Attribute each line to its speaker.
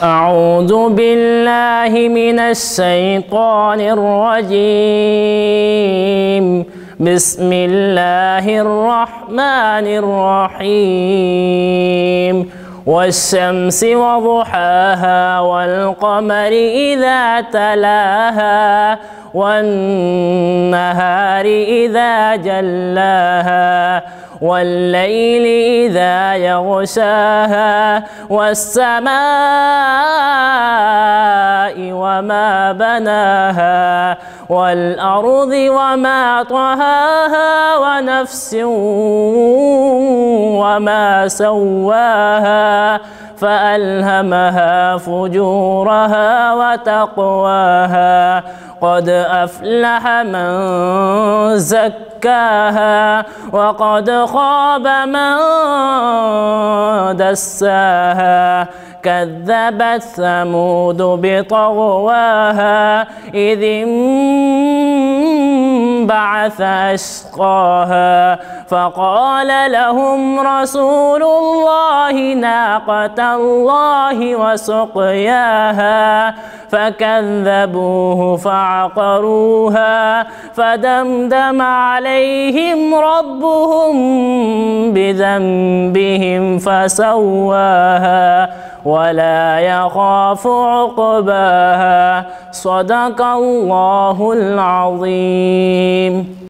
Speaker 1: أعوذ بالله من الشيطان الرجيم. بسم الله الرحمن الرحيم. والشمس وضحاها والقمر إذا تلاها والنهار إذا جلاها والليل إذا يغشاها والسماء وما بناها والأرض وما طحاها ونفس وما سواها فألهمها فجورها وتقواها. قد أفلح من زكاها وقد خاب من دساها. كذبت ثمود بطغواها إذ انبعث أشقاها فقال لهم رسول الله ناقة الله وسقياها فكذبوه فعقروها فدمدم عليهم ربهم بذنبهم فسواها ولا يخاف عقباها. صدق الله العظيم.